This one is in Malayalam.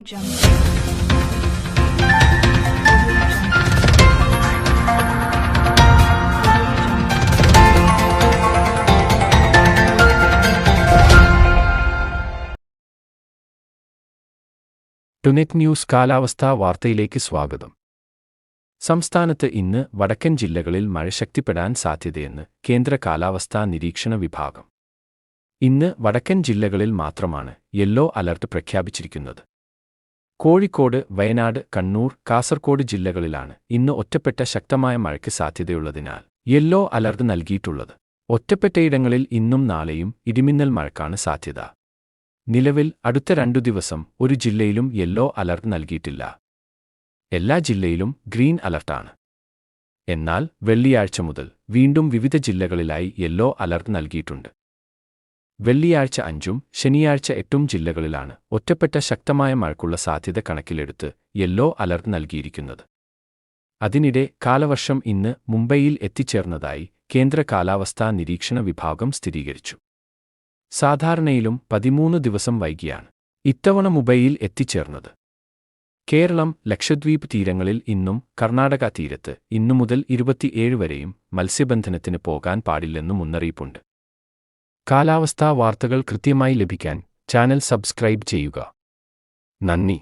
ടുനെറ്റ് ന്യൂസ് കാലാവസ്ഥാ വാർത്തയിലേക്ക് സ്വാഗതം. സംസ്ഥാനത്ത് ഇന്ന് വടക്കൻ ജില്ലകളിൽ മഴ ശക്തിപ്പെടാൻ സാധ്യതയെന്ന് കേന്ദ്ര കാലാവസ്ഥാ നിരീക്ഷണ വിഭാഗം. ഇന്ന് വടക്കൻ ജില്ലകളിൽ മാത്രമാണ് യെല്ലോ അലർട്ട് പ്രഖ്യാപിച്ചിരിക്കുന്നത്. കോഴിക്കോട്, വയനാട്, കണ്ണൂർ, കാസർഗോഡ് ജില്ലകളിലാണ് ഇന്ന് ഒറ്റപ്പെട്ട ശക്തമായ മഴയ്ക്ക് സാധ്യതയുള്ളതിനാൽ യെല്ലോ അലർട്ട് നൽകിയിട്ടുള്ളത്. ഒറ്റപ്പെട്ടയിടങ്ങളിൽ ഇന്നും നാളെയും ഇടിമിന്നൽ മഴയ്ക്കാണ് സാധ്യത. നിലവിൽ അടുത്ത 2 ദിവസം ഒരു ജില്ലയിലും യെല്ലോ അലർട്ട് നൽകിയിട്ടില്ല. എല്ലാ ജില്ലയിലും ഗ്രീൻ അലർട്ടാണ്. എന്നാൽ വെള്ളിയാഴ്ച മുതൽ വീണ്ടും വിവിധ ജില്ലകളിലായി യെല്ലോ അലർട്ട് നൽകിയിട്ടുണ്ട്. വെള്ളിയാഴ്ച 5 ശനിയാഴ്ച 8 ജില്ലകളിലാണ് ഒറ്റപ്പെട്ട ശക്തമായ മഴയ്ക്കുള്ള സാധ്യത കണക്കിലെടുത്ത് യെല്ലോ അലർട്ട് നൽകിയിരിക്കുന്നത്. അതിനിടെ കാലവർഷം ഇന്ന് മുംബൈയിൽ എത്തിച്ചേർന്നതായി കേന്ദ്ര കാലാവസ്ഥാ നിരീക്ഷണ വിഭാഗം സ്ഥിരീകരിച്ചു. സാധാരണയിലും 13 ദിവസം വൈകിയാണ് ഇത്തവണ മുംബൈയിൽ എത്തിച്ചേർന്നത്. കേരളം, ലക്ഷദ്വീപ് തീരങ്ങളിൽ ഇന്നും കർണാടക തീരത്ത് ഇന്നു മുതൽ 27 വരെയും മത്സ്യബന്ധനത്തിന് പോകാൻ പാടില്ലെന്നും മുന്നറിയിപ്പുണ്ട്. കാലാവസ്ഥാ വാർത്തകൾ കൃത്യമായി ലഭിക്കാൻ ചാനൽ സബ്സ്ക്രൈബ് ചെയ്യുക. നന്ദി.